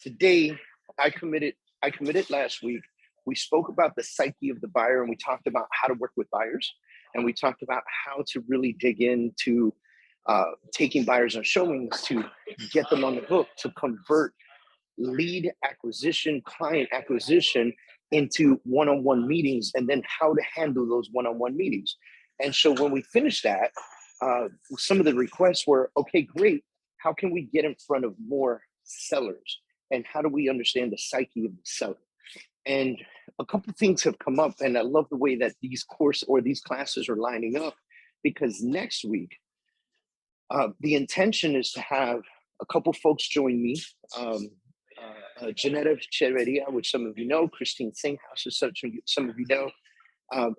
Today, I committed last week. We spoke about the psyche of the buyer and we talked about how to work with buyers. And we talked about how to really dig into taking buyers on showings to get them on the hook to convert lead acquisition, client acquisition into one-on-one meetings, and then how to handle those one-on-one meetings. And so when we finished that, some of the requests were, okay, great. How can we get in front of more sellers? And how do we understand the psyche of the seller? And a couple of things have come up, and I love the way that these classes are lining up, because next week, the intention is to have a couple folks join me. Janetta Cheveria, which some of you know, Christine Singhouse, as some of you know.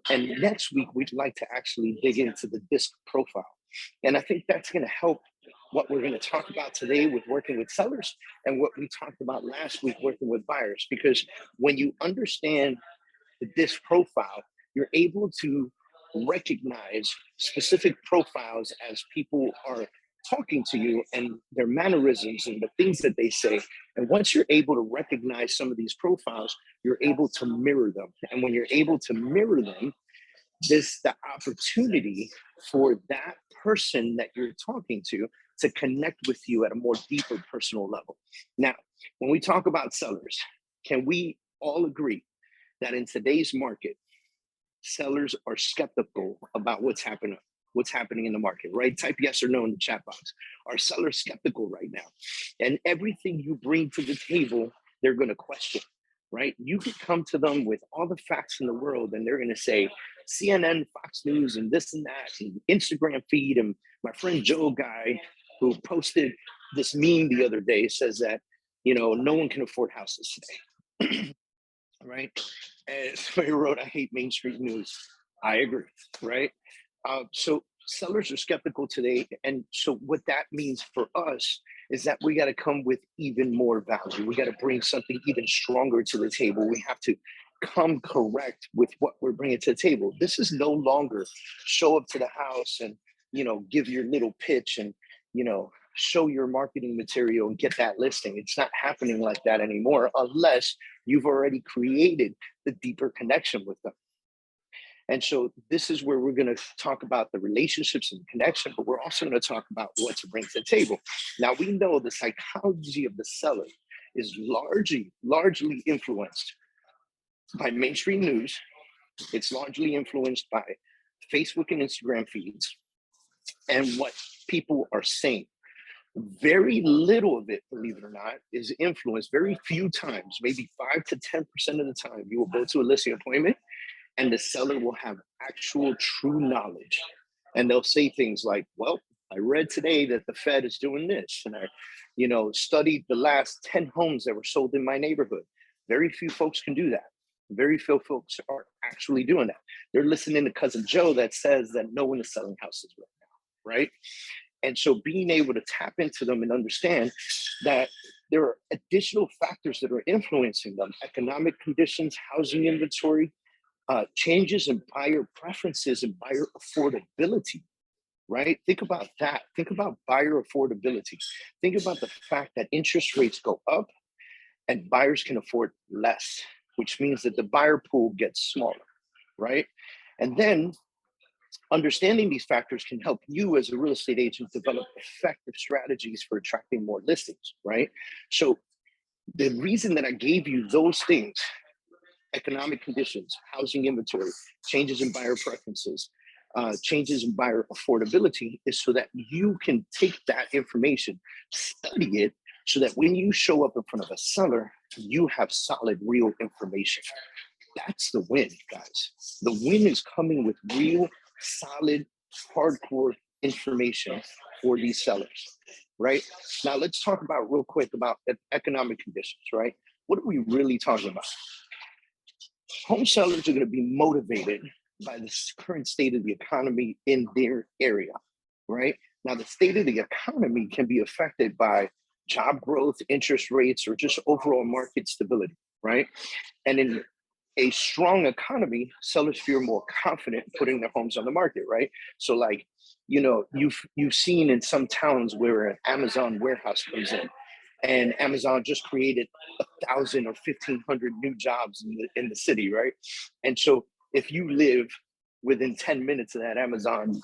And next week, we'd like to actually dig into the DISC profile. And I think that's going to help what we're going to talk about today with working with sellers and what we talked about last week working with buyers. Because when you understand the DISC profile, you're able to recognize specific profiles as people are talking to you and their mannerisms and the things that they say. And once you're able to recognize some of these profiles, you're able to mirror them. And when you're able to mirror them, there's the opportunity for that person that you're talking to connect with you at a more deeper personal level. Now, when we talk about sellers, can we all agree that in today's market, sellers are skeptical about what's happening in the market, right? Type yes or no in the chat box. Are sellers skeptical right now? And everything you bring to the table, they're going to question, right? You could come to them with all the facts in the world and they're going to say CNN, Fox News, and this and that, and Instagram feed. And my friend Joe guy who posted this meme the other day says that, no one can afford houses today, right? And so he wrote, I hate Main Street news. I agree, right? So sellers are skeptical today. And so what that means for us is that we got to come with even more value. We got to bring something even stronger to the table. We have to come correct with what we're bringing to the table. This is no longer show up to the house and, give your little pitch and, show your marketing material and get that listing. It's not happening like that anymore unless you've already created the deeper connection with them. And so this is where we're going to talk about the relationships and connection, but we're also going to talk about what to bring to the table. Now, we know the psychology of the seller is largely influenced by mainstream news. It's largely influenced by Facebook and Instagram feeds and what people are saying. Very little of it, believe it or not, is influenced. Very few times, maybe 5 to 10% of the time, you will go to a listing appointment and the seller will have actual true knowledge. And they'll say things like, well, I read today that the Fed is doing this. And I, studied the last 10 homes that were sold in my neighborhood. Very few folks can do that. Very few folks are actually doing that. They're listening to Cousin Joe that says that no one is selling houses right now, right? And so being able to tap into them and understand that there are additional factors that are influencing them: economic conditions, housing inventory, changes in buyer preferences and buyer affordability, right? Think about that. Think about buyer affordability. Think about the fact that interest rates go up and buyers can afford less, which means that the buyer pool gets smaller, right? And then understanding these factors can help you as a real estate agent develop effective strategies for attracting more listings, right? So the reason that I gave you those things, economic conditions, housing inventory, changes in buyer preferences, changes in buyer affordability, is so that you can take that information, study it, so that when you show up in front of a seller, you have solid, real information. That's the win, guys. The win is coming with real, solid, hardcore information for these sellers, right? Now, let's talk about real quick about economic conditions, right? What are we really talking about? Home sellers are going to be motivated by the current state of the economy in their area, right? Now, the state of the economy can be affected by job growth, interest rates, or just overall market stability, right? And in a strong economy, sellers feel more confident in putting their homes on the market, right? So like, you've seen in some towns where an Amazon warehouse comes in And Amazon just created 1,000 or 1,500 new jobs in the city, right? And so if you live within 10 minutes of that Amazon,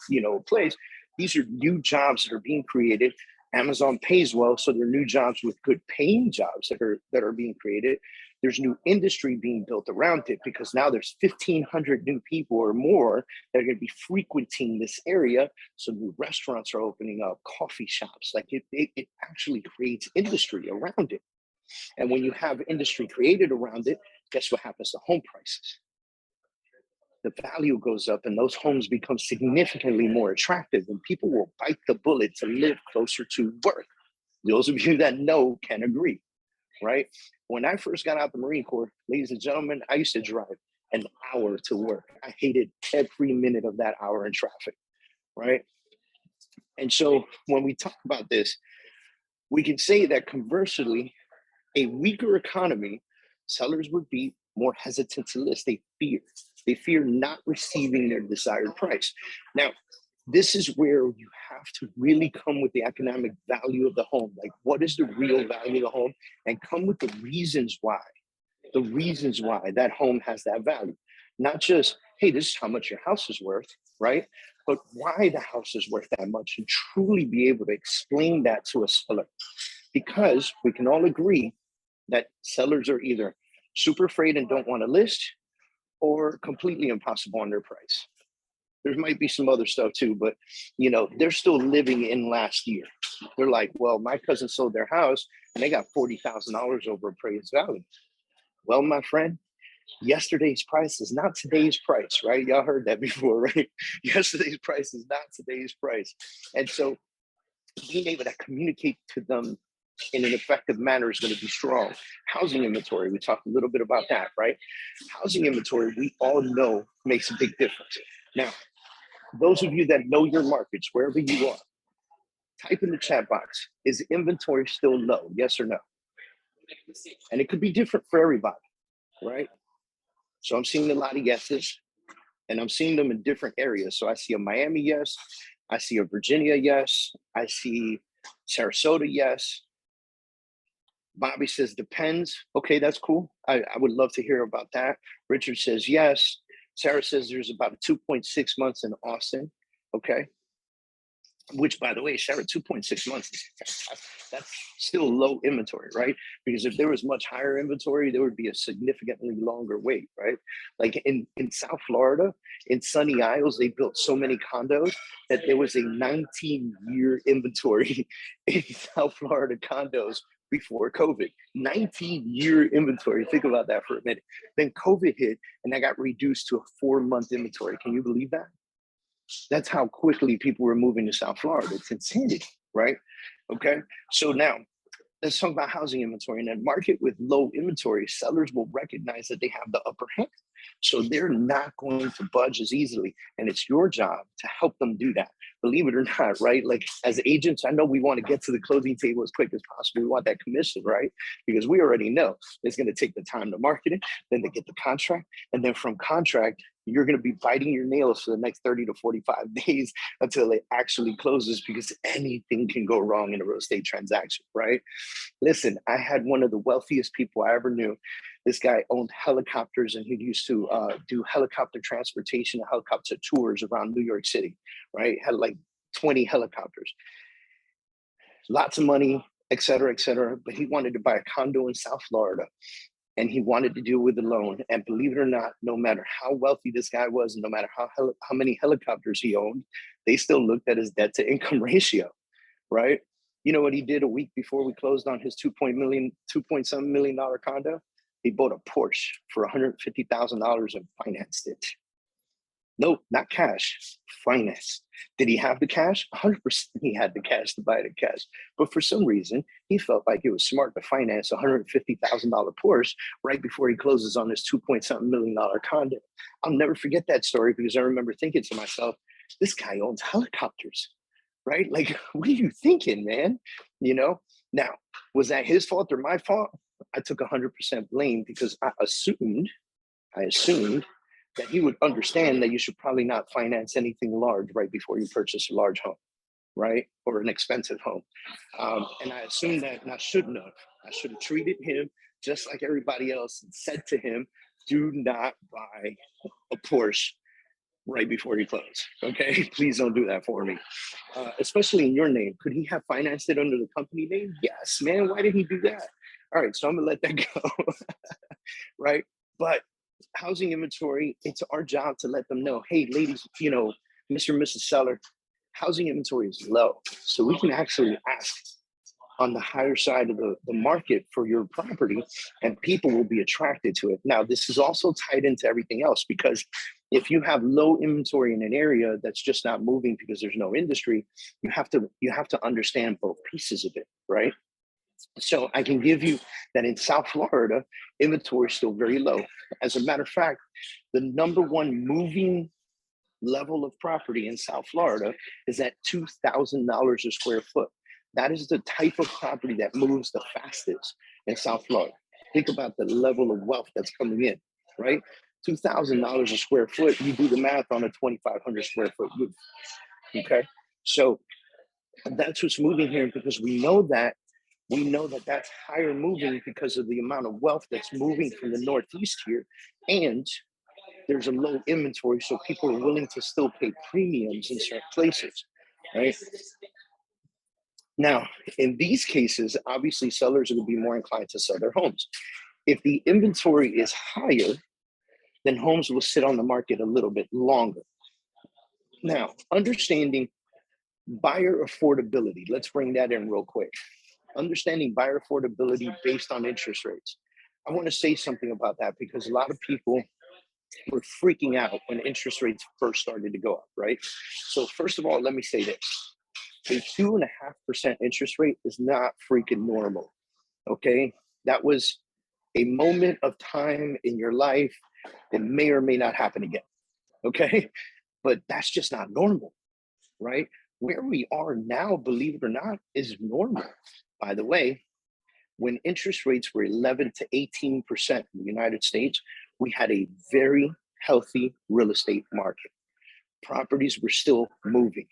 place, these are new jobs that are being created. Amazon pays well, so there are new jobs with good paying jobs that are being created. There's new industry being built around it because now there's 1,500 new people or more that are going to be frequenting this area. So new restaurants are opening up, coffee shops. Like it actually creates industry around it. And when you have industry created around it, guess what happens to home prices? The value goes up and those homes become significantly more attractive, and people will bite the bullet to live closer to work. Those of you that know can agree, right? When I first got out the Marine Corps, ladies and gentlemen, I used to drive an hour to work. I hated every minute of that hour in traffic, right? And so when we talk about this, we can say that conversely, a weaker economy, sellers would be more hesitant to list. They fear not receiving their desired price. Now, this is where you have to really come with the economic value of the home. Like, what is the real value of the home? And come with the reasons why that home has that value. Not just, hey, this is how much your house is worth, right? But why the house is worth that much, and truly be able to explain that to a seller. Because we can all agree that sellers are either super afraid and don't want to list, or completely impossible on their price. There might be some other stuff too, but they're still living in last year. They're like, well, my cousin sold their house and they got $40,000 over appraised value. Well, my friend, yesterday's price is not today's price, right? Y'all heard that before, right? Yesterday's price is not today's price. And so being able to communicate to them in an effective manner is going to be strong. Housing inventory, we talked a little bit about that, right? Housing inventory, we all know, makes a big difference. Now, those of you that know your markets, wherever you are, type in the chat box, is inventory still low? Yes or no? And it could be different for everybody, right? So I'm seeing a lot of yeses, and I'm seeing them in different areas. So I see a Miami yes, I see a Virginia yes, I see Sarasota yes. Bobby says depends. Okay, that's cool. I would love to hear about that. Richard says yes. Sarah says there's about 2.6 months in Austin. Okay. Which, by the way, Sarah, 2.6 months, that's still low inventory, right? Because if there was much higher inventory, there would be a significantly longer wait, right? Like in South Florida, in Sunny Isles, they built so many condos that there was a 19-year inventory in South Florida condos before COVID. 19-year inventory. Think about that for a minute. Then COVID hit and that got reduced to a 4-month inventory. Can you believe that? That's how quickly people were moving to South Florida. It's insanity, right? Okay. So now let's talk about housing inventory. In a market with low inventory, sellers will recognize that they have the upper hand. So they're not going to budge as easily. And it's your job to help them do that. Believe it or not, right? Like as agents, I know we want to get to the closing table as quick as possible. We want that commission, right? Because we already know it's going to take the time to market it, then to get the contract. And then from contract, you're going to be biting your nails for the next 30 to 45 days until it actually closes, because anything can go wrong in a real estate transaction, right? Listen, I had one of the wealthiest people I ever knew. This guy owned helicopters, and he used to do helicopter transportation and helicopter tours around New York City, right? Had like 20 helicopters, lots of money, et cetera, but he wanted to buy a condo in South Florida. And he wanted to deal with the loan. And believe it or not, no matter how wealthy this guy was, and no matter how many helicopters he owned, they still looked at his debt to income ratio, right? You know what he did a week before we closed on his $2.7 million condo? He bought a Porsche for $150,000 and financed it. No, not cash, finance. Did he have the cash? 100% he had the cash to buy it in cash. But for some reason, he felt like it was smart to finance a $150,000 Porsche right before he closes on his $2.7 million condo. I'll never forget that story, because I remember thinking to myself, this guy owns helicopters, right? Like, what are you thinking, man? Now, was that his fault or my fault? I took 100% blame, because I assumed that he would understand that you should probably not finance anything large right before you purchase a large home. right? Or an expensive home. And I assumed that, and I shouldn't have. I should have treated him just like everybody else and said to him, do not buy a Porsche right before you close. Okay, please don't do that for me. Especially in your name. Could he have financed it under the company name? Yes, man. Why did he do that? All right, so I'm gonna let that go. Right? But housing inventory, it's our job to let them know, hey, ladies, Mr. and Mrs. Seller, housing inventory is low. So we can actually ask on the higher side of the market for your property, and people will be attracted to it. Now, this is also tied into everything else, because if you have low inventory in an area that's just not moving because there's no industry, you have to understand both pieces of it, right? So I can give you that in South Florida, inventory is still very low. As a matter of fact, the number one moving level of property in South Florida is at $2,000 a square foot. That is the type of property that moves the fastest in South Florida. Think about the level of wealth that's coming in, right? $2,000 a square foot, you do the math on a 2,500 square foot roof, okay? So that's what's moving here, because we know that that's higher moving because of the amount of wealth that's moving from the Northeast here. And there's a low inventory, so people are willing to still pay premiums in certain places, right? Now, in these cases, obviously sellers are going to be more inclined to sell their homes. If the inventory is higher, then homes will sit on the market a little bit longer. Now, understanding buyer affordability, let's bring that in real quick. Understanding buyer affordability based on interest rates. I want to say something about that, because a lot of people were freaking out when interest rates first started to go up, right? So first of all, let me say this. A 2.5% interest rate is not freaking normal, okay? That was a moment of time in your life. It may or may not happen again, okay? But that's just not normal, right? Where we are now, believe it or not, is normal. By the way, when interest rates were 11 to 18% in the United States, we had a very healthy real estate market. Properties were still moving.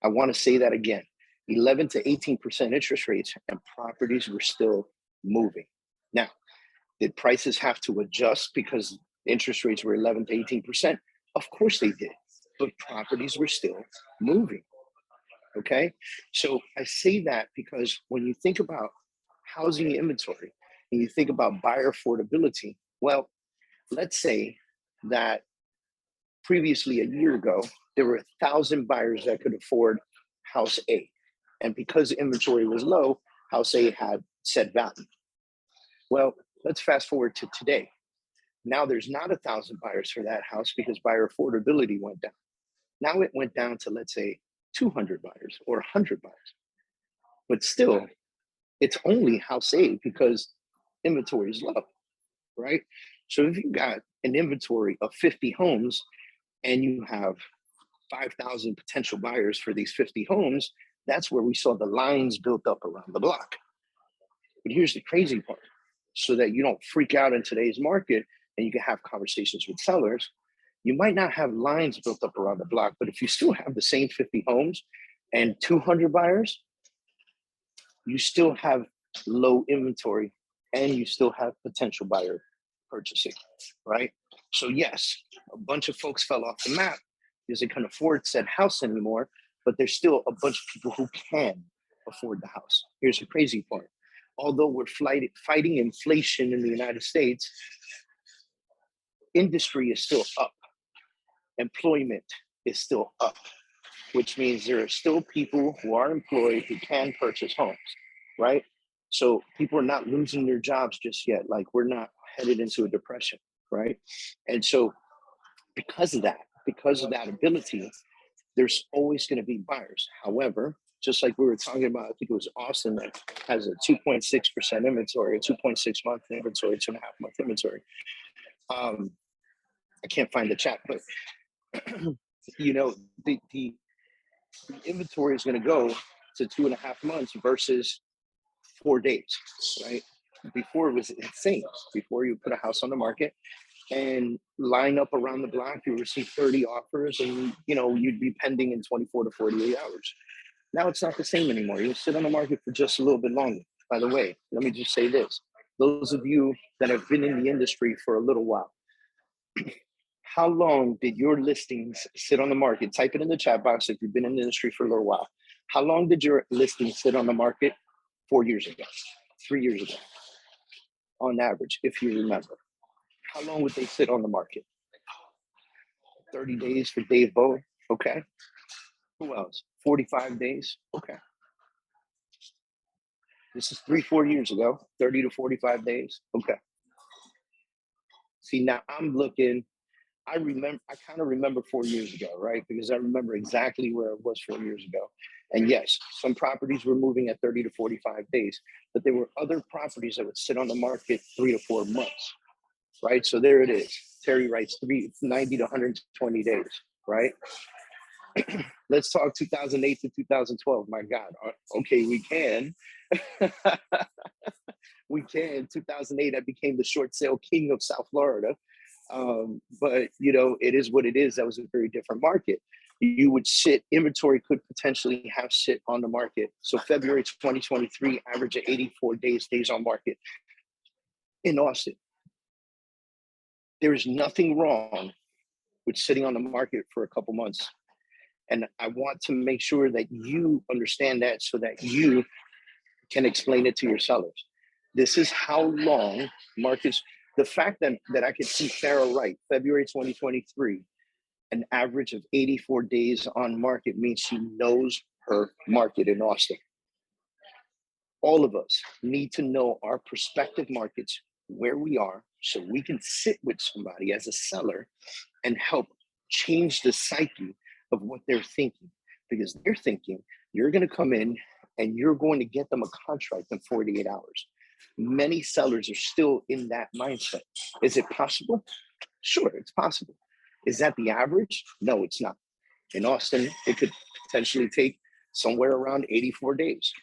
I want to say that again, 11 to 18% interest rates, and properties were still moving. Now, did prices have to adjust because interest rates were 11 to 18%? Of course they did, but properties were still moving, okay? So I say that because when you think about housing inventory and you think about buyer affordability, well, let's say that previously a year ago, there were 1,000 buyers that could afford house A. And because inventory was low, house A had set value. Well, let's fast forward to today. Now there's not 1,000 buyers for that house because buyer affordability went down. Now it went down to, let's say, 200 buyers or 100 buyers. But still, it's only house A because inventory is low, right? So if you got an inventory of 50 homes and you have 5,000 potential buyers for these 50 homes, that's where we saw the lines built up around the block. But here's the crazy part. So that you don't freak out in today's market and you can have conversations with sellers, you might not have lines built up around the block, but if you still have the same 50 homes and 200 buyers, you still have low inventory and you still have potential buyer purchasing, right? So yes, a bunch of folks fell off the map because they couldn't afford said house anymore, but there's still a bunch of people who can afford the house. Here's the crazy part. Although we're fighting inflation in the United States, industry is still up. Employment is still up, which means there are still people who are employed who can purchase homes, right? So people are not losing their jobs just yet. Like, we're not headed into a depression, right? And so because of that ability, there's always going to be buyers. However, just like we were talking about, I think it was Austin that has a 2.6% inventory, a 2.6 month inventory, 2.5 month inventory. I can't find the chat, but the inventory is going to go to 2.5 months versus 4 days, right? Before it was insane. Before you put a house on the market and line up around the block, you receive 30 offers and, you'd be pending in 24 to 48 hours. Now it's not the same anymore. You'll sit on the market for just a little bit longer. By the way, let me just say this. Those of you that have been in the industry for a little while, how long did your listings sit on the market? Type it in the chat box if you've been in the industry for a little while. How long did your listing sit on the market? 4 years ago, 3 years ago, on average, if you remember. How long would they sit on the market? 30 days for Dave Bowe. Okay. Who else? 45 days. Okay. This is 3-4 years ago, 30 to 45 days. Okay. See, now I'm looking, I kind of remember 4 years ago, right? Because I remember exactly where it was 4 years ago. And yes, some properties were moving at 30 to 45 days, but there were other properties that would sit on the market 3 to 4 months, right? So there it is. Terry writes 90 to 120 days, right? Let's talk 2008 to 2012. My God. Okay, we can. We can. 2008, I became the short sale king of South Florida. But, it is what it is. That was a very different market. You would sit, inventory could potentially have sit on the market. So February 2023, average of 84 days on market in Austin. There is nothing wrong with sitting on the market for a couple months. And I want to make sure that you understand that so that you can explain it to your sellers. This is how long markets, the fact that I could see Farrah Wright, February 2023, an average of 84 days on market means she knows her market in Austin. All of us need to know our prospective markets, where we are, so we can sit with somebody as a seller and help change the psyche of what they're thinking. Because they're thinking you're going to come in and you're going to get them a contract in 48 hours. Many sellers are still in that mindset. Is it possible? Sure, it's possible. Is that the average? No, it's not. In Austin, it could potentially take somewhere around 84 days.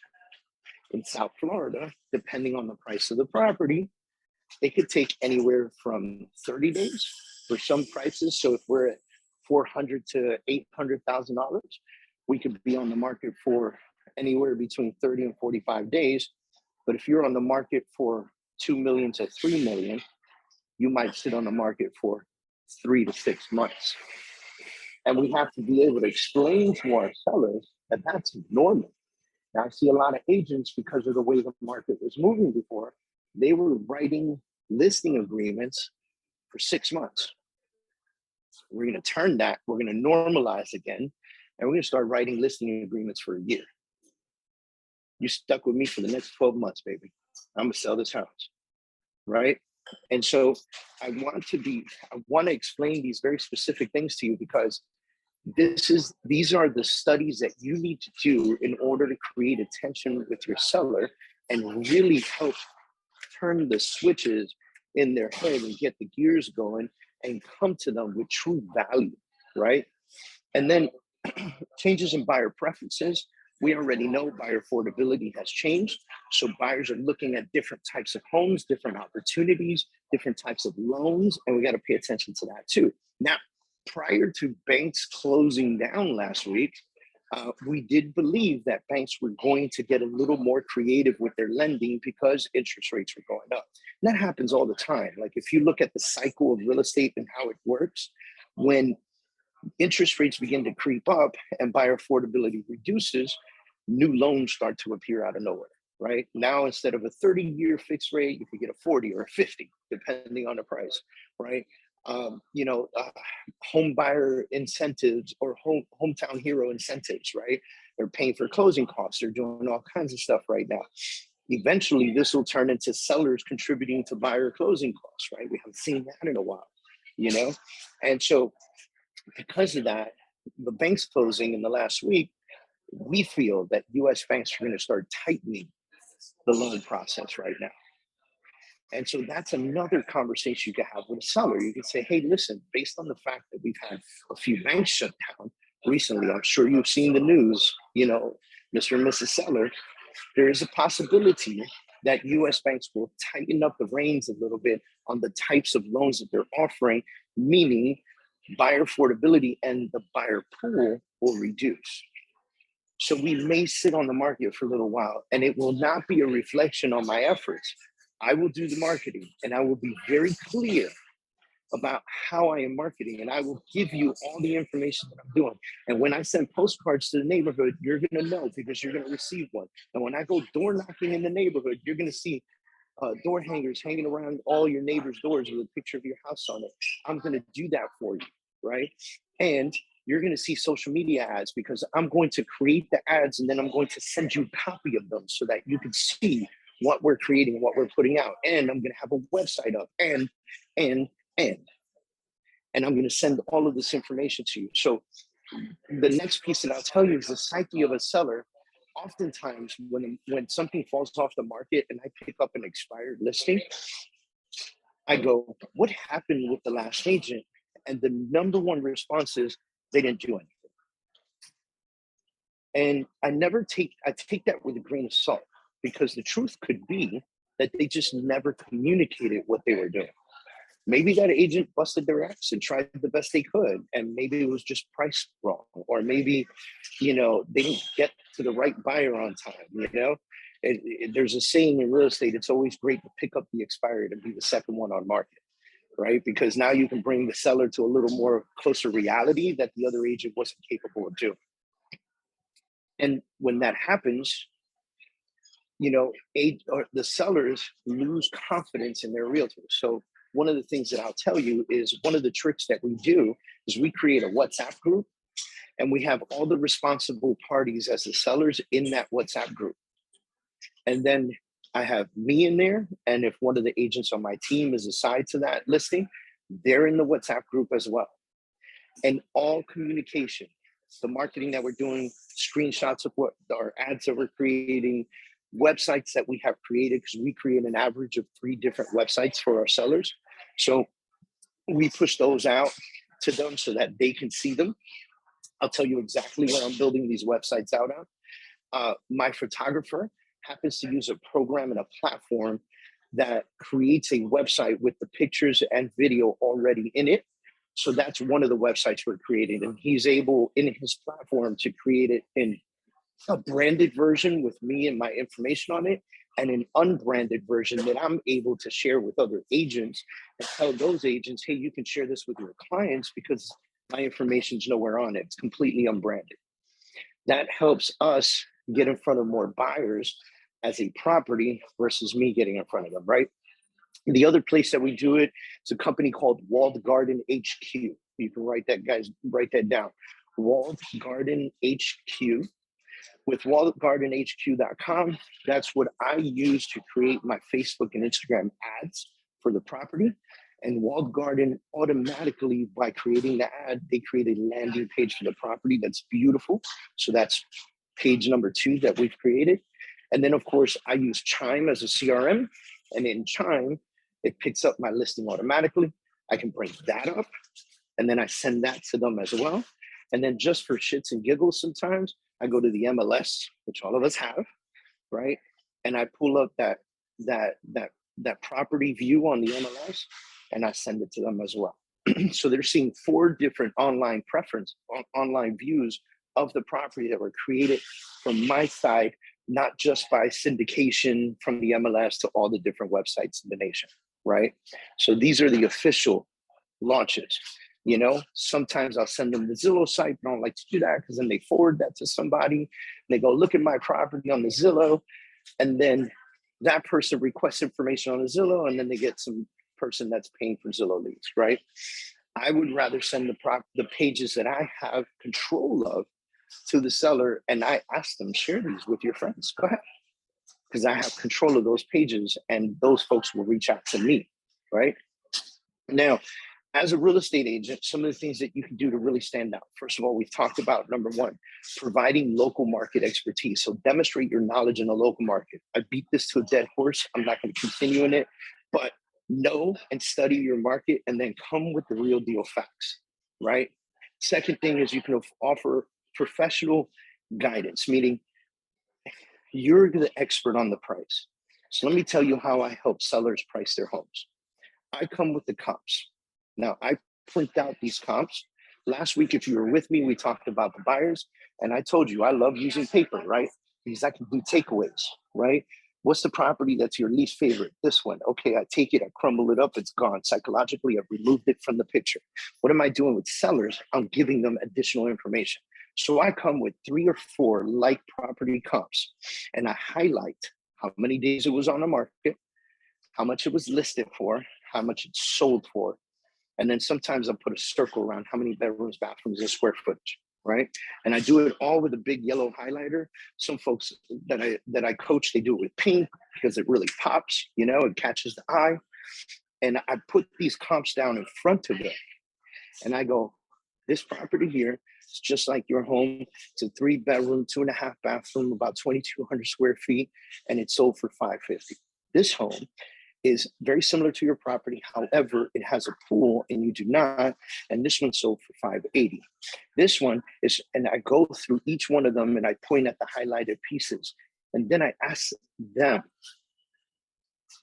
In South Florida, depending on the price of the property, it could take anywhere from 30 days for some prices. So if we're at $400,000 to $800,000, we could be on the market for anywhere between 30 and 45 days. But if you're on the market for 2 million to 3 million, you might sit on the market for 3 to 6 months. And we have to be able to explain to our sellers that that's normal. Now, I see a lot of agents, because of the way the market was moving before, they were writing listing agreements for 6 months. We're going to turn that, we're going to normalize again, and we're going to start writing listing agreements for a year. You stuck with me for the next 12 months, baby. I'm going to sell this house, right? And so I want to explain these very specific things to you, because these are the studies that you need to do in order to create attention with your seller and really help turn the switches in their head and get the gears going and come to them with true value, right? And then changes in buyer preferences. We already know buyer affordability has changed. So buyers are looking at different types of homes, different opportunities, different types of loans, and we got to pay attention to that too. Now, prior to banks closing down last week, we did believe that banks were going to get a little more creative with their lending because interest rates were going up. And that happens all the time. Like if you look at the cycle of real estate and how it works, when interest rates begin to creep up and buyer affordability reduces, new loans start to appear out of nowhere, right? Now, instead of a 30-year fixed rate, you could get a 40 or a 50, depending on the price, right? Home buyer incentives or hometown hero incentives, right? They're paying for closing costs. They're doing all kinds of stuff right now. Eventually, this will turn into sellers contributing to buyer closing costs, right? We haven't seen that in a while, And so because of that, the banks closing in the last week, we feel that U.S. banks are going to start tightening the loan process right now. And so that's another conversation you can have with a seller. You can say, hey, listen, based on the fact that we've had a few banks shut down recently, I'm sure you've seen the news, Mr. and Mrs. Seller, there is a possibility that U.S. banks will tighten up the reins a little bit on the types of loans that they're offering, meaning buyer affordability and the buyer pool will reduce. So we may sit on the market for a little while, and it will not be a reflection on my efforts. I will do the marketing, and I will be very clear about how I am marketing, and I will give you all the information that I'm doing. And when I send postcards to the neighborhood, you're going to know because you're going to receive one. And when I go door knocking in the neighborhood, you're going to see door hangers hanging around all your neighbors' doors with a picture of your house on it. I'm going to do that for you, right? And you're going to see social media ads because I'm going to create the ads, and then I'm going to send you a copy of them so that you can see what we're creating, what we're putting out. And I'm going to have a website up and I'm going to send all of this information to you. So the next piece that I'll tell you is the psyche of a seller. Oftentimes when something falls off the market and I pick up an expired listing, I go, what happened with the last agent? And the number one response is they didn't do anything. And I take that with a grain of salt, because the truth could be that they just never communicated what they were doing. Maybe that agent busted their ass and tried the best they could, and maybe it was just priced wrong, or maybe, they didn't get to the right buyer on time. There's a saying in real estate: it's always great to pick up the expired and be the second one on market, right? Because now you can bring the seller to a little more closer reality that the other agent wasn't capable of doing. And when that happens, the sellers lose confidence in their realtor. So one of the things that I'll tell you is one of the tricks that we do is we create a WhatsApp group, and we have all the responsible parties as the sellers in that WhatsApp group. And then I have me in there. And if one of the agents on my team is assigned to that listing, they're in the WhatsApp group as well. And all communication, the marketing that we're doing, screenshots of what our ads that we're creating, websites that we have created, because we create an average of 3 different websites for our sellers. So we push those out to them so that they can see them. I'll tell you exactly where I'm building these websites out on. My photographer happens to use a program and a platform that creates a website with the pictures and video already in it. So that's one of the websites we're creating. And he's able in his platform to create it in a branded version with me and my information on it, and an unbranded version that I'm able to share with other agents and tell those agents, hey, you can share this with your clients because my information's nowhere on it. It's completely unbranded. That helps us get in front of more buyers as a property versus me getting in front of them, right? The other place that we do it is a company called Walled Garden HQ. You can write that down. Walled Garden HQ. With walletgardenhq.com, that's what I use to create my Facebook and Instagram ads for the property. And Walled Garden automatically, by creating the ad, they create a landing page for the property that's beautiful. So that's page number 2 that we've created. And then, of course, I use Chime as a CRM. And in Chime, it picks up my listing automatically. I can bring that up, and then I send that to them as well. And then just for shits and giggles, sometimes I go to the MLS, which all of us have, right? And I pull up that property view on the MLS, and I send it to them as well. So they're seeing 4 different online views of the property that were created from my side, not just by syndication from the MLS to all the different websites in the nation, right? So these are the official launches. Sometimes I'll send them the Zillow site, but I don't like to do that because then they forward that to somebody. And they go, look at my property on the Zillow. And then that person requests information on the Zillow, and then they get some person that's paying for Zillow leads, right? I would rather send the pages that I have control of to the seller, and I ask them, share these with your friends. Go ahead. Because I have control of those pages, and those folks will reach out to me, right? Now, as a real estate agent, some of the things that you can do to really stand out. First of all, we've talked about number 1, providing local market expertise. So demonstrate your knowledge in the local market. I beat this to a dead horse. I'm not going to continue in it, but know and study your market, and then come with the real deal facts, right? Second thing is you can offer professional guidance, meaning you're the expert on the price. So let me tell you how I help sellers price their homes. I come with the comps. Now, I print out these comps. Last week, if you were with me, we talked about the buyers, And I told you, I love using paper, right? Because I can do takeaways, right? What's the property that's your least favorite? This one. Okay, I take it, I crumble it up, it's gone. Psychologically, I've removed it from the picture. What am I doing with sellers? I'm giving them additional information. So I come with 3 or 4 like property comps, and I highlight how many days it was on the market, how much it was listed for, how much it sold for. And then sometimes I'll put a circle around how many bedrooms, bathrooms, and square footage, right? And I do it all with a big yellow highlighter. Some folks that I coach, they do it with pink because it really pops, you know, it catches the eye. And I put these comps down in front of them. And I go, this property here is just like your home. It's a 3-bedroom, 2.5 bathroom, about 2,200 square feet, and it's sold for $550. This home is very similar to your property. However, it has a pool and you do not. And this one sold for $580. This one is, and I go through each one of them and I point at the highlighted pieces. And then I ask them,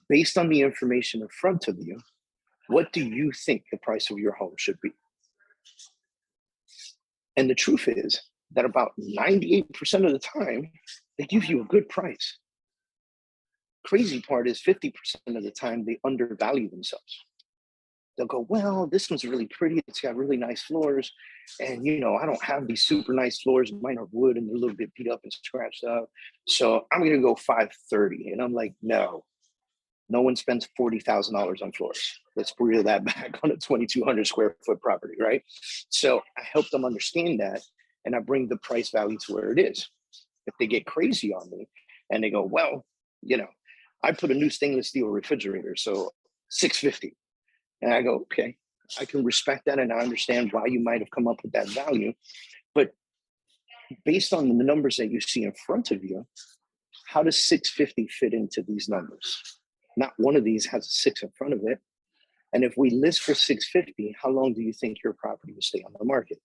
based on the information in front of you, what do you think the price of your home should be? And the truth is that about 98% of the time, they give you a good price. Crazy part is 50% of the time they undervalue themselves. They'll go, well, this one's really pretty. It's got really nice floors. And, you know, I don't have these super nice floors. Mine are wood and they're a little bit beat up and scratched up. So I'm going to go $530. And I'm like, no one spends $40,000 on floors. Let's reel that back on a 2,200 square foot property, right? So I help them understand that. And I bring the price value to where it is. If they get crazy on me and they go, well, you know, I put a new stainless steel refrigerator, so $650. And I go, okay, I can respect that and I understand why you might have come up with that value. But based on the numbers that you see in front of you, how does $650 fit into these numbers? Not one of these has a 6 in front of it. And if we list for $650, how long do you think your property will stay on the market?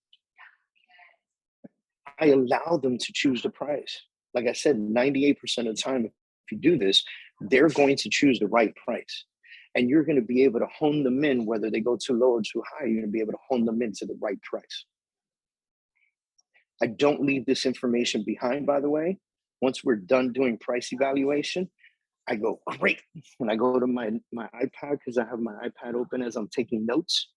I allow them to choose the price. Like I said, 98% of the time, if you do this, they're going to choose the right price. And you're going to be able to hone them in, whether they go too low or too high, you're going to be able to hone them into the right price. I don't leave this information behind, by the way. Once we're done doing price evaluation, I go, great. And I go to my iPad, because I have my iPad open as I'm taking notes.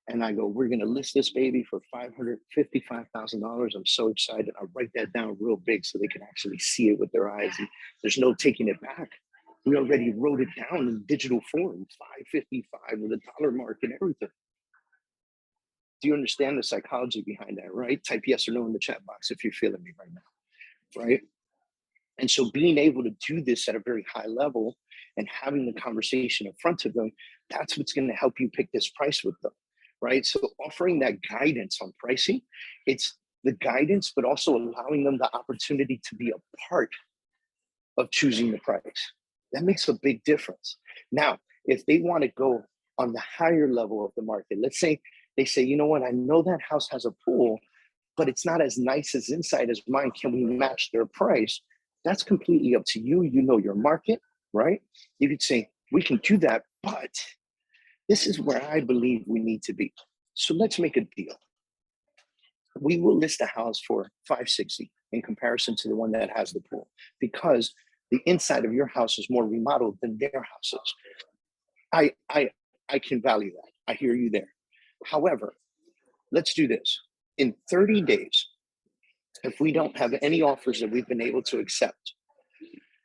And I go, we're going to list this baby for $555,000. I'm so excited. I write that down real big so they can actually see it with their eyes. And there's no taking it back. We already wrote it down in digital form, 555 with a dollar mark and everything. Do you understand the psychology behind that, right? Type yes or no in the chat box if you're feeling me right now, right? And so being able to do this at a very high level and having the conversation in front of them, that's what's going to help you pick this price with them, right? So offering that guidance on pricing, it's the guidance, but also allowing them the opportunity to be a part of choosing the price. That makes a big difference. Now, if they want to go on the higher level of the market, let's say they say, you know what, I know that house has a pool, but it's not as nice as inside as mine. Can we match their price? That's completely up to you. You know your market, right? You could say, we can do that, but this is where I believe we need to be. So let's make a deal. We will list a house for $560 in comparison to the one that has the pool, because the inside of your house is more remodeled than their houses. I can value that. I hear you there. However, let's do this. In 30 days, if we don't have any offers that we've been able to accept,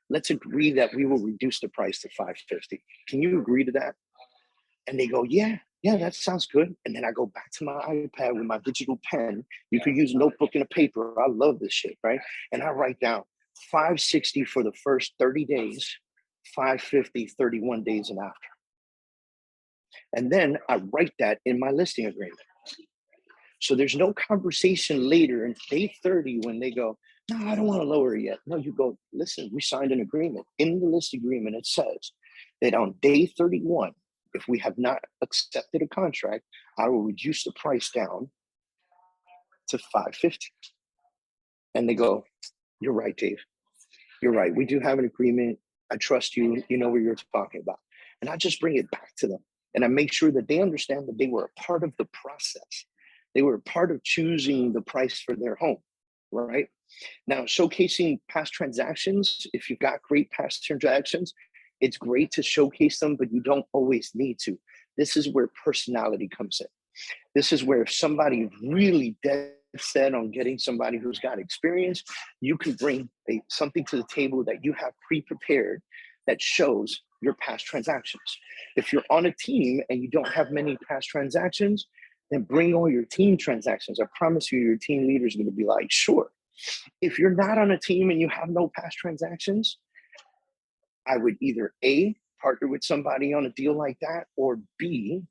let's agree that we will reduce the price to $550. Can you agree to that? And they go, yeah, that sounds good. And then I go back to my iPad with my digital pen. You can use a notebook and a paper. I love this shit, right? And I write down $560 for the first 30 days, $550, 31 days and after. And then I write that in my listing agreement. So there's no conversation later in day 30 when they go, no, I don't want to lower it yet. No, you go, listen, we signed an agreement. In the list agreement, it says that on day 31, if we have not accepted a contract, I will reduce the price down to $550. And they go, you're right, Dave. You're right. We do have an agreement. I trust you. You know what you're talking about. And I just bring it back to them. And I make sure that they understand that they were a part of the process. They were a part of choosing the price for their home. right? Now, showcasing past transactions, if you've got great past transactions, it's great to showcase them, but you don't always need to. This is where personality comes in. This is where if somebody really dead set on getting somebody who's got experience, you can bring something to the table that you have pre-prepared that shows your past transactions. If you're on a team and you don't have many past transactions, then bring all your team transactions. I promise you, your team leader is going to be like, sure. If you're not on a team and you have no past transactions, I would either A, partner with somebody on a deal like that, or B,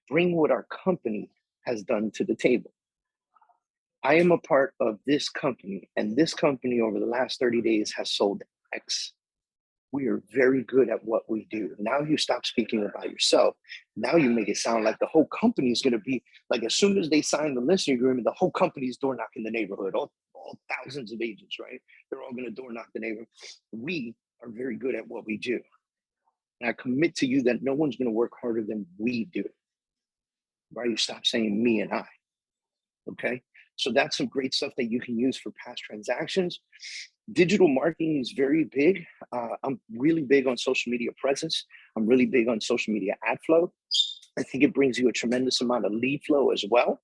bring what our company has done to the table. I am a part of this company, and this company over the last 30 days has sold X. We are very good at what we do. Now you stop speaking about yourself. Now you make it sound like the whole company is going to be like, as soon as they sign the listing agreement, the whole company's door knocking the neighborhood, all thousands of agents, right? They're all going to door knock the neighborhood. We are very good at what we do. And I commit to you that no one's going to work harder than we do. Right? You stop saying me and I. Okay. So that's some great stuff that you can use for past transactions. Digital marketing is very big. I'm really big on social media presence. I'm really big on social media ad flow. I think it brings you a tremendous amount of lead flow as well.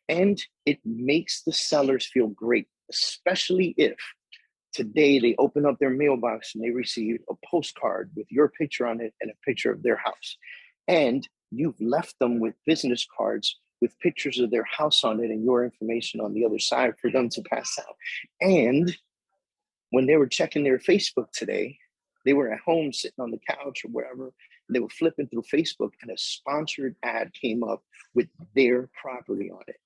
And it makes the sellers feel great, especially if today they open up their mailbox and they receive a postcard with your picture on it and a picture of their house. And you've left them with business cards with pictures of their house on it and your information on the other side for them to pass out. And when they were checking their Facebook today, they were at home sitting on the couch or wherever, and they were flipping through Facebook and a sponsored ad came up with their property on it.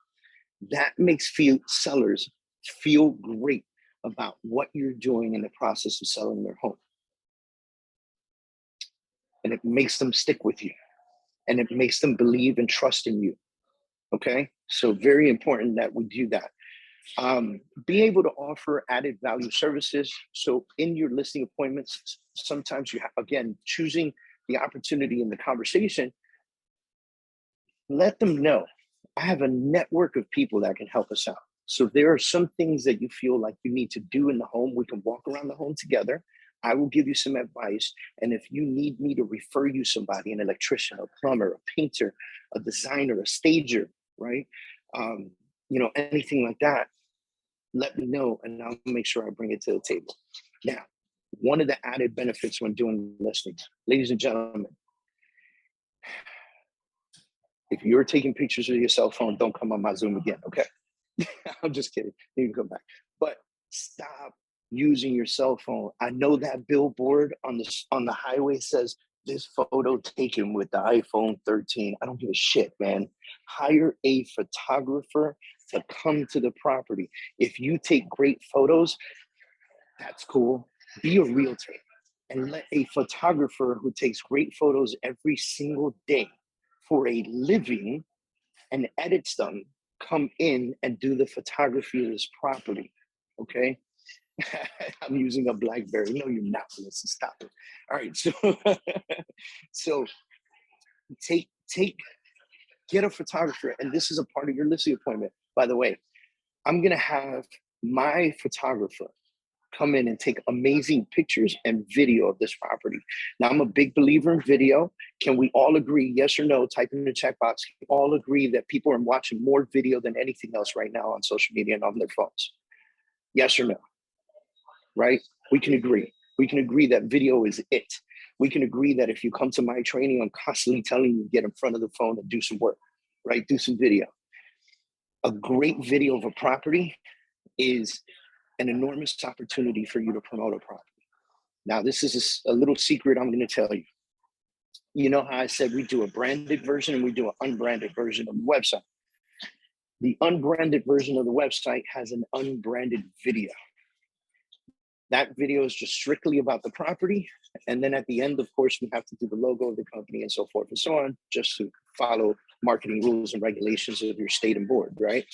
That makes sellers feel great about what you're doing in the process of selling their home. And it makes them stick with you. And it makes them believe and trust in you. Okay? So very important that we do that. Be able to offer added value services. So in your listing appointments, sometimes you have, again, choosing the opportunity in the conversation, let them know, I have a network of people that can help us out. So there are some things that you feel like you need to do in the home. We can walk around the home together. I will give you some advice. And if you need me to refer you somebody, an electrician, a plumber, a painter, a designer, a stager, right? Anything like that, let me know and I'll make sure I bring it to the table. Now, one of the added benefits when doing listings, ladies and gentlemen, if you're taking pictures with your cell phone, don't come on my Zoom again, okay? I'm just kidding. You can come back. But stop using your cell phone. I know that billboard on the highway says this photo taken with the iPhone 13. I don't give a shit, man. Hire a photographer to come to the property. If you take great photos, that's cool. Be a realtor and let a photographer who takes great photos every single day for a living and edits them come in and do the photography of this property. Okay. I'm using a BlackBerry. No, you're not. Listen, stop it. All right. So get a photographer, and this is a part of your listing appointment. By the way, I'm gonna have my photographer come in and take amazing pictures and video of this property. Now, I'm a big believer in video. Can we all agree, yes or no? Type in the check box. Can we all agree that people are watching more video than anything else right now on social media and on their phones? Yes or no? Right? We can agree. We can agree that video is it. We can agree that if you come to my training, I'm constantly telling you to get in front of the phone and do some work, right? Do some video. A great video of a property is an enormous opportunity for you to promote a property. Now, this is a little secret I'm going to tell you. You know how I said we do a branded version and we do an unbranded version of the website. The unbranded version of the website has an unbranded video. That video is just strictly about the property. And then at the end, of course, we have to do the logo of the company and so forth and so on, just to follow marketing rules and regulations of your state and board, right?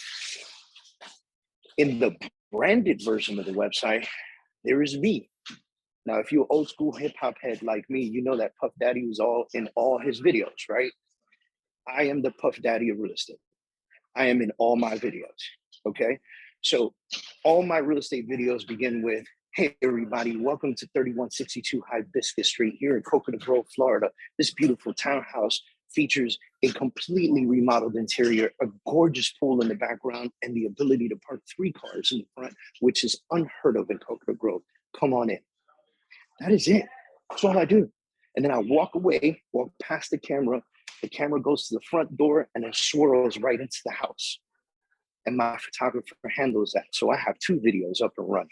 In the branded version of the website, there is me. Now, if you're an old school hip hop head like me, you know that Puff Daddy was in all his videos, right? I am the Puff Daddy of real estate. I am in all my videos, okay? So all my real estate videos begin with, hey, everybody, welcome to 3162 Hibiscus Street here in Coconut Grove, Florida. This beautiful townhouse features a completely remodeled interior, a gorgeous pool in the background, and the ability to park 3 cars in the front, which is unheard of in Coconut Grove. Come on in. That is it. That's all I do. And then I walk away, walk past the camera goes to the front door and then swirls right into the house. And my photographer handles that. So I have 2 videos up and running.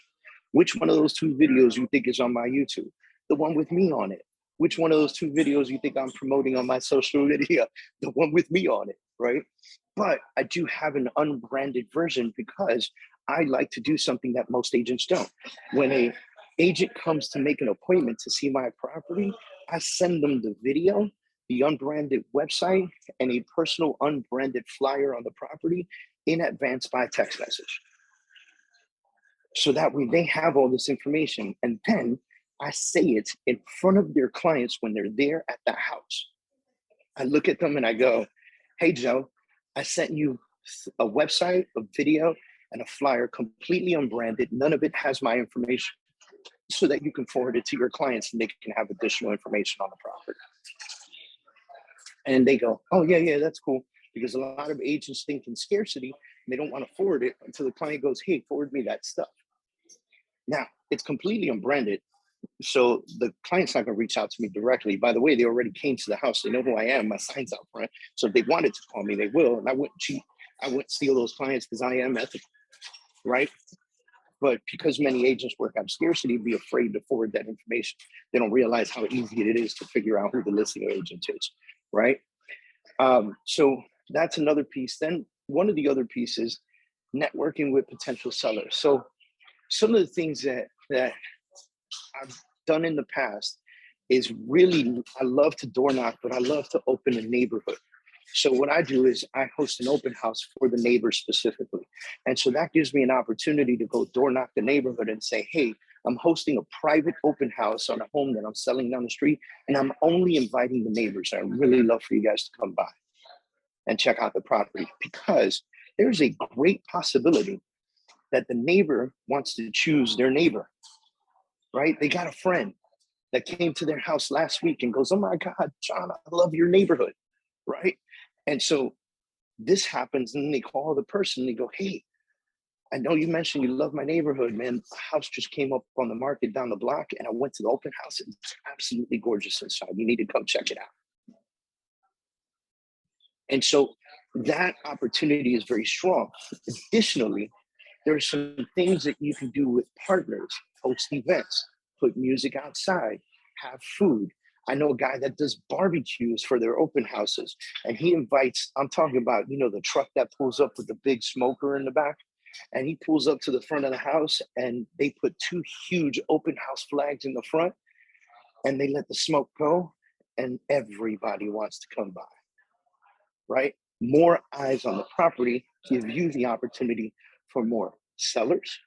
Which one of those 2 videos you think is on my YouTube? The one with me on it. Which one of those 2 videos you think I'm promoting on my social media? The one with me on it, right? But I do have an unbranded version because I like to do something that most agents don't. When a agent comes to make an appointment to see my property, I send them the video, the unbranded website, and a personal unbranded flyer on the property in advance by text message. So that way they have all this information. And then I say it in front of their clients when they're there at the house. I look at them and I go, hey, Joe, I sent you a website, a video, and a flyer completely unbranded. None of it has my information so that you can forward it to your clients and they can have additional information on the property. And they go, oh, yeah, that's cool. Because a lot of agents think in scarcity and they don't want to forward it until the client goes, hey, forward me that stuff. Now, it's completely unbranded. So the client's not going to reach out to me directly. By the way, they already came to the house. They know who I am. My sign's out front. So if they wanted to call me, they will. And I wouldn't cheat. I wouldn't steal those clients because I am ethical, right? But because many agents work out of scarcity, be afraid to forward that information. They don't realize how easy it is to figure out who the listing agent is, right? So that's another piece. Then one of the other pieces, networking with potential sellers. So some of the things that I've done in the past is really, I love to door knock, but I love to open a neighborhood. So what I do is I host an open house for the neighbors specifically. And so that gives me an opportunity to go door knock the neighborhood and say, hey, I'm hosting a private open house on a home that I'm selling down the street, and I'm only inviting the neighbors. I'd really love for you guys to come by and check out the property, because there's a great possibility that the neighbor wants to choose their neighbor, right? They got a friend that came to their house last week and goes, oh my God, John, I love your neighborhood, right? And so this happens, and then they call the person, they go, hey, I know you mentioned you love my neighborhood, man. A house just came up on the market down the block, and I went to the open house. It's absolutely gorgeous inside. You need to come check it out. And so that opportunity is very strong. Additionally, there are some things that you can do with partners, host events, put music outside, have food. I know a guy that does barbecues for their open houses, and he invites, I'm talking about, the truck that pulls up with the big smoker in the back, and he pulls up to the front of the house, and they put 2 huge open house flags in the front, and they let the smoke go, and everybody wants to come by, right? More eyes on the property give you the opportunity for more sellers,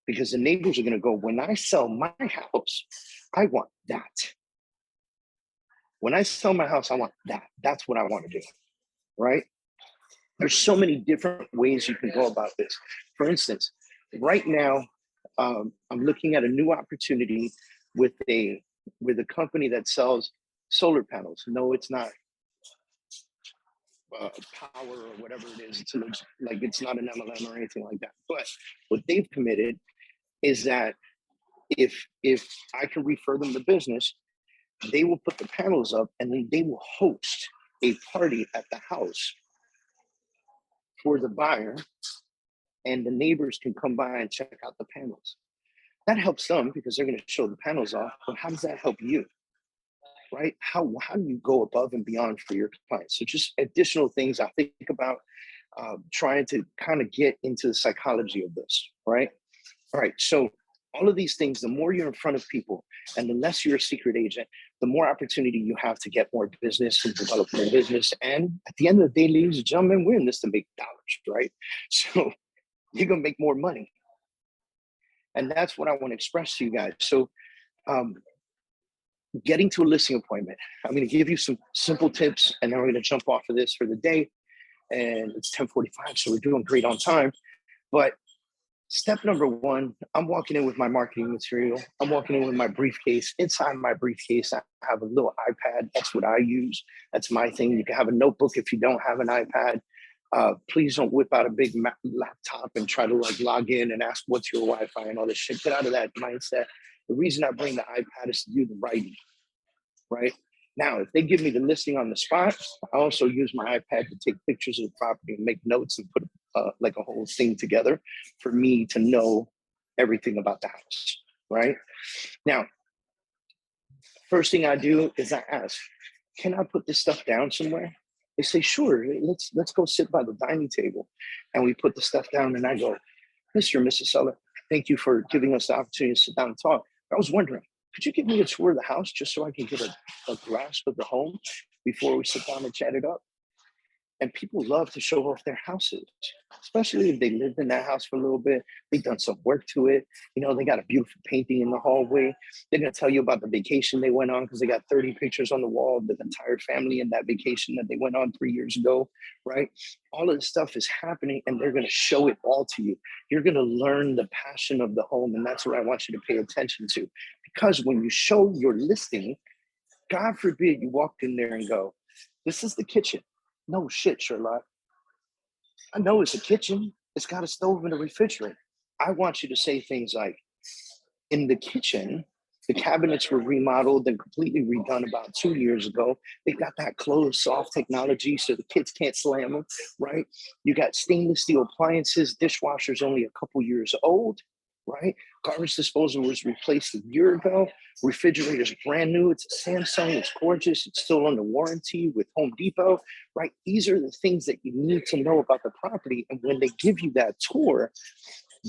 because the neighbors are going to go, when I sell my house, I want that. When I sell my house, I want that. That's what I want to do, right? There's so many different ways you can go about this. For instance, right now, I'm looking at a new opportunity with a company that sells solar panels. No, it's not power or whatever it is. It's like, it's not an MLM or anything like that. But what they've committed is that if I can refer them the business, they will put the panels up, and then they will host a party at the house for the buyer, and the neighbors can come by and check out the panels. That helps them because they're going to show the panels off. But how does that help you, right? How do you go above and beyond for your clients? So just additional things I think about, trying to kind of get into the psychology of this, right? All right, so all of these things, the more you're in front of people and the less you're a secret agent, the more opportunity you have to get more business and develop more business. And at the end of the day, ladies and gentlemen, we're in this to make dollars, right? So you're going to make more money. And that's what I want to express to you guys. So getting to a listing appointment, I'm going to give you some simple tips, and then we're going to jump off of this for the day. And it's 10:45, so we're doing great on time. But Step number one, I'm walking in with my marketing material. I'm walking in with my briefcase. Inside my briefcase, I have a little iPad. That's what I use. That's my thing. You can have a notebook if you don't have an iPad. Please don't whip out a big laptop and try to like log in and ask what's your Wi-Fi and all this shit. Get out of that mindset. The reason I bring the iPad is to do the writing, right? Now, if they give me the listing on the spot, I also use my iPad to take pictures of the property and make notes and put like a whole thing together for me to know everything about the house, right? Now, first thing I do is I ask, can I put this stuff down somewhere? They say, sure, let's go sit by the dining table. And we put the stuff down and I go, Mr. and Mrs. Seller, thank you for giving us the opportunity to sit down and talk. I was wondering, could you give me a tour of the house just so I can get a grasp of the home before we sit down and chat it up? And people love to show off their houses, especially if they lived in that house for a little bit. They've done some work to it. You know, they got a beautiful painting in the hallway. They're going to tell you about the vacation they went on because they got 30 pictures on the wall of the entire family in that vacation that they went on 3 years ago, right? All of this stuff is happening and they're going to show it all to you. You're going to learn the passion of the home. And that's what I want you to pay attention to. Because when you show your listing, God forbid you walked in there and go, this is the kitchen. No shit, Sherlock. I know it's a kitchen. It's got a stove and a refrigerator. I want you to say things like, in the kitchen, the cabinets were remodeled and completely redone about 2 years ago. They got that closed soft technology so the kids can't slam them, right? You got stainless steel appliances, dishwasher's only a couple years old, right? Garbage disposal was replaced a year ago. Refrigerator's brand new. It's a Samsung. It's gorgeous. It's still under warranty with Home Depot, right? These are the things that you need to know about the property. And when they give you that tour,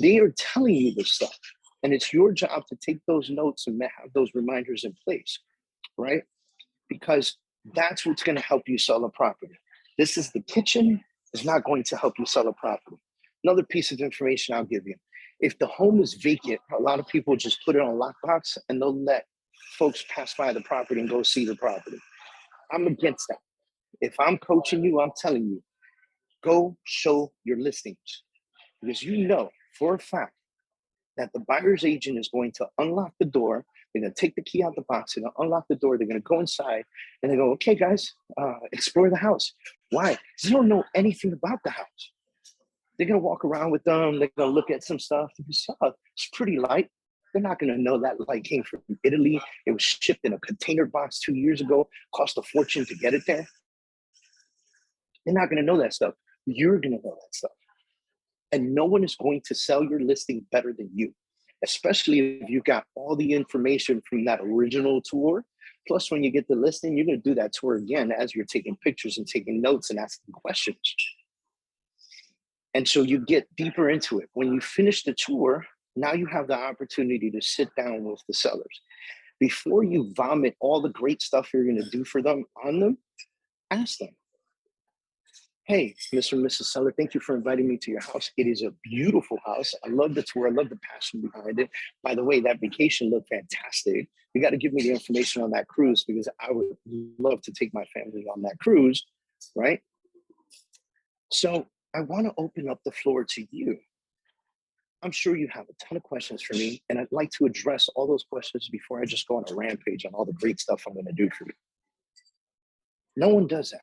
they are telling you this stuff. And it's your job to take those notes and have those reminders in place, right? Because that's what's going to help you sell a property. This is the kitchen. Is not going to help you sell a property. Another piece of information I'll give you. If the home is vacant, a lot of people just put it on lockbox and they'll let folks pass by the property and go see the property. I'm against that. If I'm coaching you, I'm telling you, go show your listings. Because you know for a fact that the buyer's agent is going to unlock the door. They're going to take the key out the box. They're going to unlock the door. They're going to go inside and they go, okay, guys, explore the house. Why? Because they don't know anything about the house. They're going to walk around with them. They're going to look at some stuff. It's pretty light. They're not going to know that light came from Italy. It was shipped in a container box 2 years ago, cost a fortune to get it there. They're not going to know that stuff. You're going to know that stuff. And no one is going to sell your listing better than you, especially if you got all the information from that original tour. Plus, when you get the listing, you're going to do that tour again as you're taking pictures and taking notes and asking questions. And so you get deeper into it. When you finish the tour, now you have the opportunity to sit down with the sellers. Before you vomit all the great stuff you're going to do for them on them, ask them, hey, Mr. and Mrs. Seller, thank you for inviting me to your house. It is a beautiful house. I love the tour. I love the passion behind it. By the way, that vacation looked fantastic. You got to give me the information on that cruise because I would love to take my family on that cruise, right? So I want to open up the floor to you. I'm sure you have a ton of questions for me, and I'd like to address all those questions before I just go on a rampage on all the great stuff I'm going to do for you. No one does that,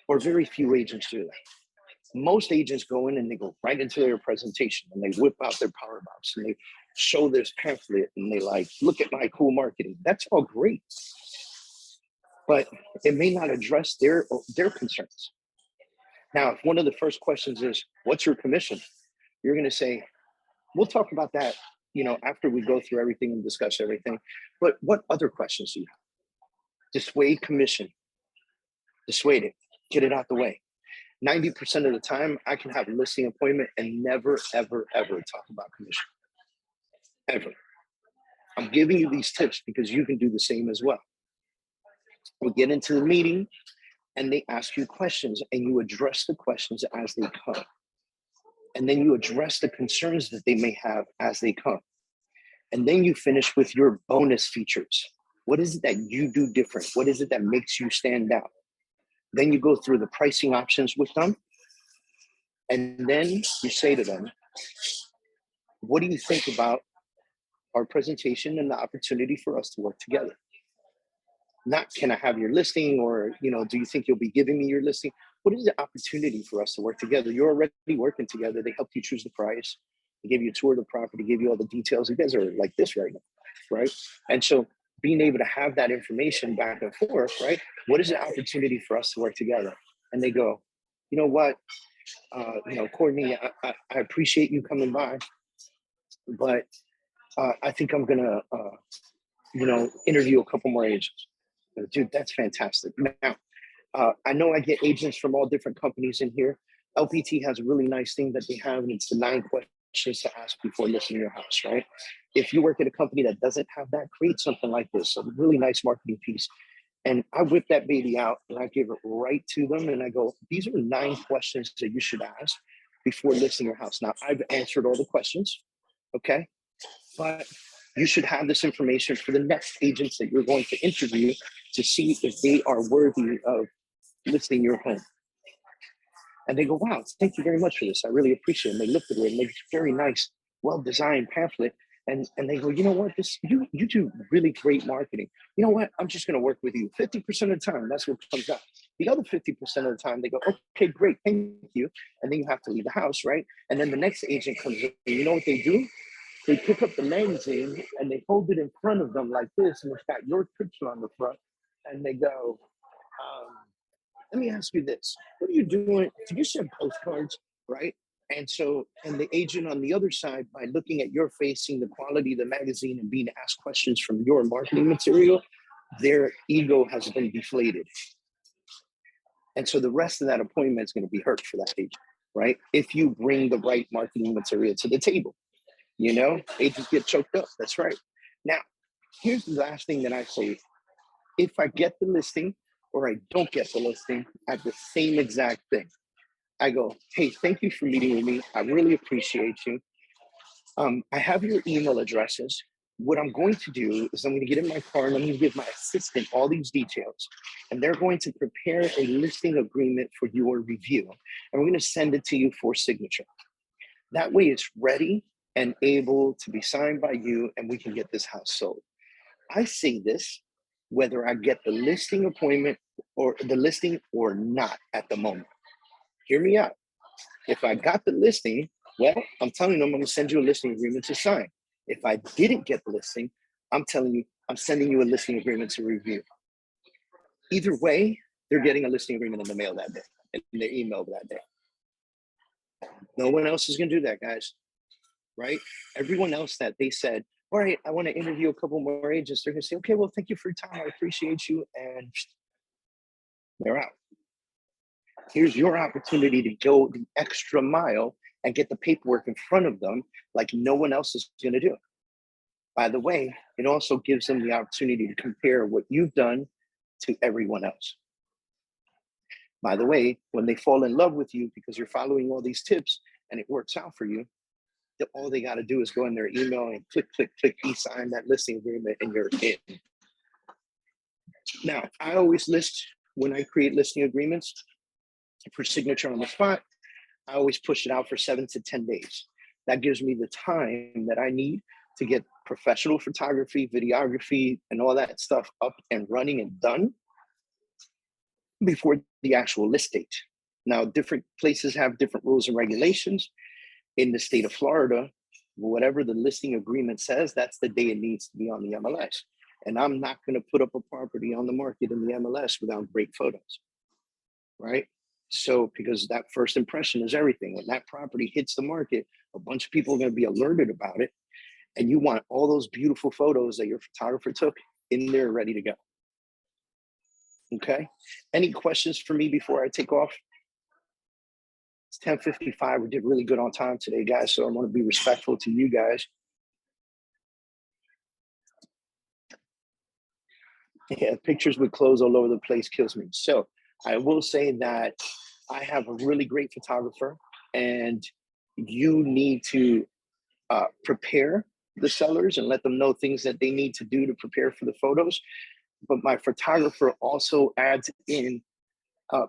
or very few agents do that. Most agents go in and they go right into their presentation and they whip out their power box and they show this pamphlet and they like, look at my cool marketing. That's all great, but it may not address their concerns. Now, if one of the first questions is, what's your commission? You're going to say, we'll talk about that, after we go through everything and discuss everything. But what other questions do you have? Dissuade commission. Dissuade it. Get it out the way. 90% of the time, I can have a listing appointment and never, ever, ever talk about commission. Ever. I'm giving you these tips because you can do the same as well. We get into the meeting and they ask you questions and you address the questions as they come. And then you address the concerns that they may have as they come. And then you finish with your bonus features. What is it that you do different? What is it that makes you stand out? Then you go through the pricing options with them. And then you say to them, what do you think about our presentation and the opportunity for us to work together? Not, can I have your listing, or, do you think you'll be giving me your listing? What is the opportunity for us to work together? You're already working together. They helped you choose the price. They gave you a tour of the property, gave you all the details. You guys are like this right now, right? And so being able to have that information back and forth, right? What is the opportunity for us to work together? And they go, you know what, Courtney, I appreciate you coming by, but I think I'm gonna, interview a couple more agents. Dude, that's fantastic. Now, I know I get agents from all different companies in here. LPT has a really nice thing that they have, and it's the 9 questions to ask before listing your house, right? If you work at a company that doesn't have that, create something like this, a really nice marketing piece. And I whip that baby out and I give it right to them. And I go, these are 9 questions that you should ask before listing your house. Now, I've answered all the questions, okay? But you should have this information for the next agents that you're going to interview to see if they are worthy of listing your home. And they go, wow, thank you very much for this. I really appreciate it. And they look at it and it's very nice, well-designed pamphlet. And they go, you know what, you do really great marketing. You know what, I'm just gonna work with you 50% of the time. That's what comes out. The other 50% of the time, they go, okay, great, thank you. And then you have to leave the house, right? And then the next agent comes in, and you know what they do? They pick up the magazine and they hold it in front of them like this, and it's got your picture on the front. And they go, let me ask you this. What are you doing? Do you send postcards, right? And the agent on the other side, by looking at your face, seeing the quality of the magazine and being asked questions from your marketing material, their ego has been deflated. And so the rest of that appointment is going to be hurt for that agent, right? If you bring the right marketing material to the table, agents get choked up. That's right. Now, here's the last thing that I say. If I get the listing or I don't get the listing, I have the same exact thing. I go, hey, thank you for meeting with me. I really appreciate you. I have your email addresses. What I'm going to do is I'm going to get in my car and I'm going to give my assistant all these details. And they're going to prepare a listing agreement for your review. And we're going to send it to you for signature. That way it's ready and able to be signed by you, and we can get this house sold. I say this whether I get the listing appointment or the listing or not at the moment. Hear me out. If I got the listing, well, I'm telling them I'm going to send you a listing agreement to sign. If I didn't get the listing, I'm telling you, I'm sending you a listing agreement to review. Either way, they're getting a listing agreement in the mail that day, in their email that day. No one else is going to do that, guys, right? Everyone else that they said, all right, I want to interview a couple more agents, they're going to say, okay, well, thank you for your time. I appreciate you. And they're out. Here's your opportunity to go the extra mile and get the paperwork in front of them like no one else is going to do. By the way, it also gives them the opportunity to compare what you've done to everyone else. By the way, when they fall in love with you because you're following all these tips and it works out for you, all they got to do is go in their email and click, e-sign that listing agreement, and you're in. Now, I always list, when I create listing agreements for signature on the spot, I always push it out for 7 to 10 days. That gives me the time that I need to get professional photography, videography, and all that stuff up and running and done before the actual list date. Now, different places have different rules and regulations. In the state of Florida, whatever the listing agreement says, that's the day it needs to be on the MLS. And I'm not going to put up a property on the market in the MLS without great photos, right? So, because that first impression is everything. When that property hits the market, a bunch of people are going to be alerted about it. And you want all those beautiful photos that your photographer took in there ready to go. Okay. Any questions for me before I take off? It's 10:55. We did really good on time today, guys. So I want to be respectful to you guys. Yeah, pictures with clothes all over the place kills me. So I will say that I have a really great photographer, and you need to prepare the sellers and let them know things that they need to do to prepare for the photos. But my photographer also adds in,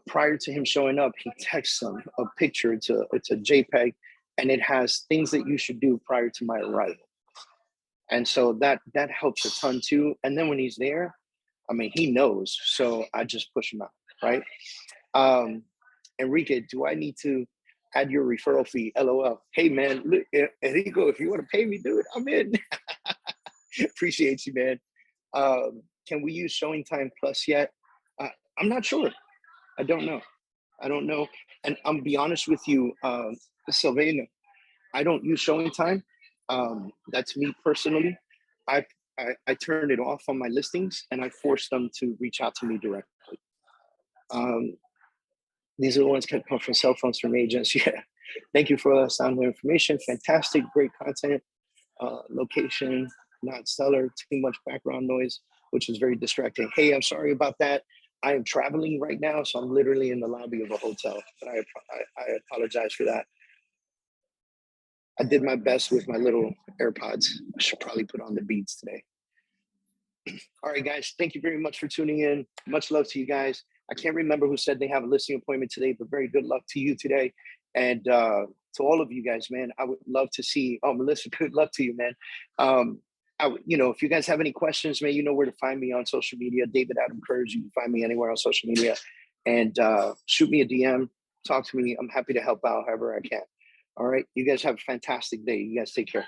prior to him showing up, he texts them a picture. It's a JPEG, and it has things that you should do prior to my arrival. And so that helps a ton too. And then when he's there, I mean, he knows. So I just push him out, right? Um, Enrique, do I need to add your referral fee? LOL. Hey man, look, Enrico, if you want to pay me, dude, I'm in. Appreciate you, man. Can we use Showing Time Plus yet? I'm not sure. I don't know. I don't know. And I'm be honest with you, Sylvania, I don't use Showing Time. That's me personally. I, I turn it off on my listings and I force them to reach out to me directly. These are the ones that come from cell phones from agents. Yeah. Thank you for all that sound information. Fantastic, great content. Location, not stellar, too much background noise, which is very distracting. Hey, I'm sorry about that. I am traveling right now, so I'm literally in the lobby of a hotel. But I apologize for that. I did my best with my little AirPods. I should probably put on the beats today. All right, guys, thank you very much for tuning in. Much love to you guys. I can't remember who said they have a listing appointment today, but very good luck to you today. And to all of you guys, man, I would love to see, oh, Melissa, good luck to you, man. If you guys have any questions, man, you know where to find me on social media, David Adam Kurz. You can find me anywhere on social media and shoot me a DM, talk to me. I'm happy to help out however I can. All right, you guys have a fantastic day. You guys take care.